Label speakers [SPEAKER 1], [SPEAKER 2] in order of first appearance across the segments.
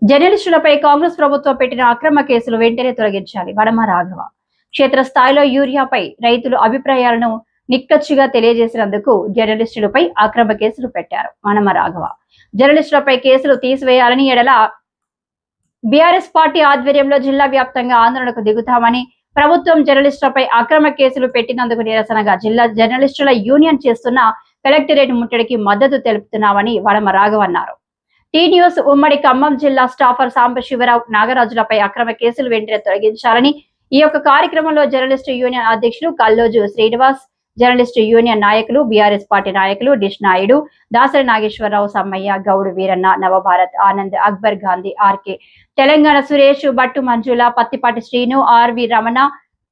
[SPEAKER 1] జర్నలిస్టులపై కాంగ్రెస్ ప్రభుత్వం పెట్టిన అక్రమ కేసులు వెంటనే తొలగించాలి. వడమ రాఘవ క్షేత్రస్థాయిలో యూరియాపై రైతులు అభిప్రాయాలను నిక్కచ్చిగా తెలియజేసినందుకు జర్నలిస్టులపై అక్రమ కేసులు పెట్టారు. వనమ రాఘవ జర్నలిస్టులపై కేసులు తీసివేయాలని ఎడల బీఆర్ఎస్ పార్టీ ఆధ్వర్యంలో జిల్లా వ్యాప్తంగా ఆందోళనకు దిగుతామని, ప్రభుత్వం జర్నలిస్టులపై అక్రమ కేసులు పెట్టినందుకు నిరసనగా జిల్లా జర్నలిస్టుల యూనియన్ చేస్తున్న కలెక్టరేట్ ముట్టడికి మద్దతు తెలుపుతున్నామని వడమ రాఘవ అన్నారు. టీ న్యూస్ ఉమ్మడి ఖమ్మం జిల్లా స్టాఫర్ సాంబశివరావు నాగరాజులపై అక్రమ కేసులు వెంటనే తొలగించాలని ఈ యొక్క కార్యక్రమంలో జర్నలిస్టు యూనియన్ అధ్యక్షులు కల్లోజు శ్రీనివాస్, జర్నలిస్టు యూనియన్ నాయకులు, బీఆర్ఎస్ పార్టీ నాయకులు డిష్ నాయుడు, దాసరి నాగేశ్వరరావు, సమ్మయ్య, గౌడు వీరన్న, నవభారత్, ఆనంద్, అక్బర్ గాంధీ, ఆర్కే, తెలంగాణ సురేష్, బట్టు మంజుల, పత్తిపాటి శ్రీను, ఆర్వి రమణ,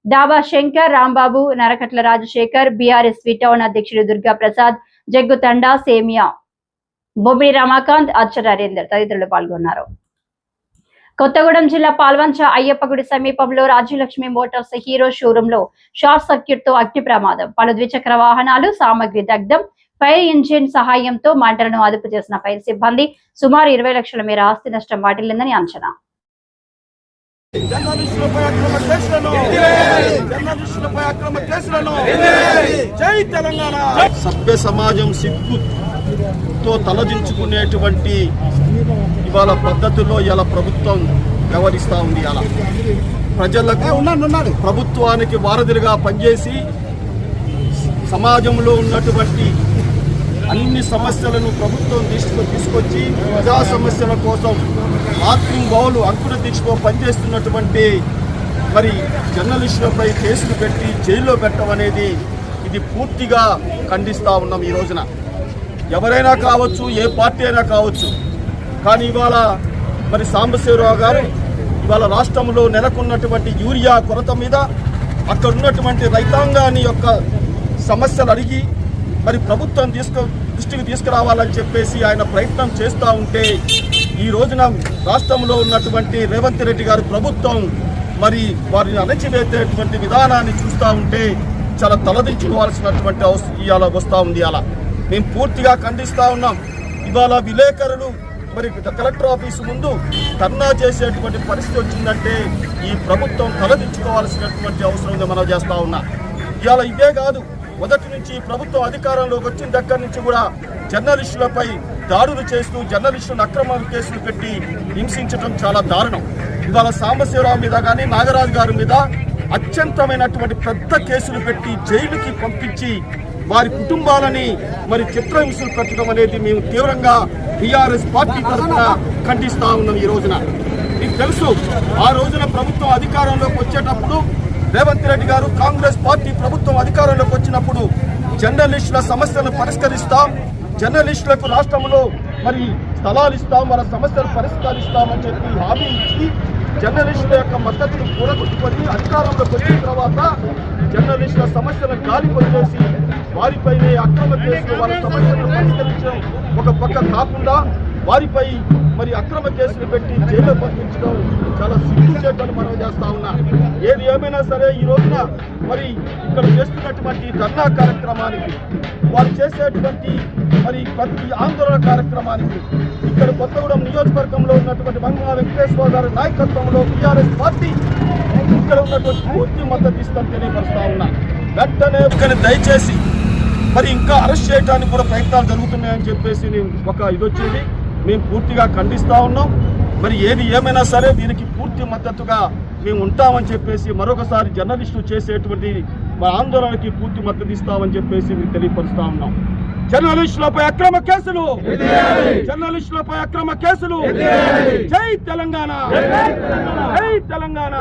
[SPEAKER 1] డాబా శంకర్, రాంబాబు, నరకట్ల రాజశేఖర్, బీఆర్ఎస్ టౌన్ అధ్యక్షుడు దుర్గా ప్రసాద్, జగ్గు తండా, సేమియా, బొబ్బిడి రమాకాంత్, అర్చ నరేందర్ తదితరులు పాల్గొన్నారు. కొత్తగూడెం జిల్లా పాల్వంచ అయ్యప్పగుడి సమీపంలో రాజ్యలక్ష్మి మోటార్స్ హీరో షోరూమ్ లో షార్ట్ సర్క్యూట్ తో అగ్ని ప్రమాదం, పలు ద్విచక్ర వాహనాలు, సామగ్రి దగ్ధం. ఫైర్ ఇంజిన్ సహాయంతో మంటలను అదుపు చేసిన ఫైర్ సిబ్బంది. సుమారు 20 లక్షల మేర ఆస్తి నష్టం వాటిల్లిందని అంచనా.
[SPEAKER 2] సభ్య సమాజం సిగ్గుతో తలదించుకునేటువంటి ఇవాళ పద్ధతుల్లో ఇలా ప్రభుత్వం వ్యవహరిస్తూ ఉంది. అలా ప్రజలకు ప్రభుత్వానికి వారధులుగా పనిచేసి సమాజంలో ఉన్నటువంటి అన్ని సమస్యలను ప్రభుత్వం తీసుకొచ్చి ప్రజా సమస్యల కోసం ఆత్మీయలు అంకుర దీక్షతో పనిచేస్తున్నటువంటి మరి జర్నలిస్టులపై కేసులు పెట్టి జైల్లో పెట్టడం అనేది ఇది పూర్తిగా ఖండిస్తూ ఉన్నాం. ఈ రోజున ఎవరైనా కావచ్చు, ఏ పార్టీ అయినా కావచ్చు, కానీ ఇవాళ మరి సాంబశివరావు గారు ఇవాళ రాష్ట్రంలో నెలకొన్నటువంటి యూరియా కొరత మీద అక్కడ ఉన్నటువంటి రైతాంగాన్ని యొక్క సమస్యలు అడిగి మరి ప్రభుత్వం దృష్టికి తీసుకురావాలని చెప్పేసి ఆయన ప్రయత్నం చేస్తూ ఉంటే ఈ రోజున రాష్ట్రంలో ఉన్నటువంటి రేవంత్ రెడ్డి గారి ప్రభుత్వం మరి వారిని అణచివేసేటువంటి విధానాన్ని చూస్తూ ఉంటే చాలా తలదించుకోవాల్సినటువంటి ఇవాళ వస్తూ ఉంది. అలా మేము పూర్తిగా ఖండిస్తూ ఉన్నాం. ఇవాళ విలేకరులు మరి కలెక్టర్ ఆఫీసు ముందు ధర్నా చేసేటువంటి పరిస్థితి వచ్చిందంటే ఈ ప్రభుత్వం తలదించుకోవాల్సినటువంటి అవసరం ఉంది మనం చేస్తూ ఉన్నా. ఇవాళ ఇదే కాదు, మొదటి నుంచి ప్రభుత్వం అధికారంలోకి వచ్చిన దగ్గర నుంచి కూడా జర్నలిస్టులపై దాడులు చేస్తూ జర్నలిస్టులను అక్రమ కేసులు పెట్టి హింసించడం చాలా దారుణం. ఇవాళ సాంబశివరావు మీద కానీ నాగరాజు గారి మీద అత్యంతమైనటువంటి పెద్ద కేసులు పెట్టి జైలుకి పంపించి వారి కుటుంబాలని మరి చిత్రహింసలు పెట్టడం అనేది మేము తీవ్రంగా బీఆర్ఎస్ పార్టీ తరఫున ఖండిస్తా ఉన్నాం. ఈ రోజున మీకు తెలుసు, ఆ రోజున ప్రభుత్వం అధికారంలోకి వచ్చేటప్పుడు రేవంత్ రెడ్డి గారు కాంగ్రెస్ పార్టీ ప్రభుత్వం అధికారంలోకి వచ్చినప్పుడు జర్నలిస్టుల సమస్యలను పరిష్కరిస్తాం, జర్నలిస్టులకు రాష్ట్రంలో మరి స్థలాలు ఇస్తాం, వాళ్ళ సమస్యలు పరిష్కరిస్తామని చెప్పి హామీ ఇచ్చి జర్నలిస్టుల యొక్క మద్దతును కూడగొట్టుకొని అధికారంలోకి వచ్చిన తర్వాత జర్నలిస్టుల సమస్యలను గాలి కొట్టేసి వారిపైనే అక్రమ కేసులు వాళ్ళ సమస్యలను పరిష్కరించడం ఒక పక్క కాకుండా వారిపై మరి అక్రమ కేసులు పెట్టి జైల్లో పంపించడం చాలా సిగ్గుచేటని మనం చేస్తా ఉన్నా. ఏది ఏమైనా సరే ఈ రోజున మరి ఇక్కడ చేస్తున్నటువంటి ధర్నా కార్యక్రమానికి, వారు చేసేటువంటి మరి ప్రతి ఆందోళన కార్యక్రమానికి ఇక్కడ కొత్తగూడెం నియోజకవర్గంలో ఉన్నటువంటి మంగళ వెంకటేశ్వర గారి నాయకత్వంలో బీఆర్ఎస్ పార్టీ ఇక్కడ ఉన్నటువంటి పూర్తి మద్దతు ఇస్తామని తెలియపరుస్తా ఉన్నా. వెంటనే దయచేసి మరి ఇంకా అరెస్ట్ చేయడానికి కూడా ప్రయత్నాలు జరుగుతున్నాయని చెప్పేసి ఒక ఇదొచ్చింది. మేము పూర్తిగా ఖండిస్తూ ఉన్నాం. మరి ఏది ఏమైనా సరే దీనికి పూర్తి మద్దతుగా మేము ఉంటామని చెప్పేసి మరొకసారి జర్నలిస్టులు చేసేటువంటి ఆందోళనకి పూర్తి మద్దతు ఇస్తామని చెప్పేసి మేము తెలియపరుస్తా ఉన్నాం. జర్నలిస్టులపై అక్రమ కేసులు, జర్నలిస్టులపై అక్రమ కేసులు. జై తెలంగాణ, జై తెలంగాణ.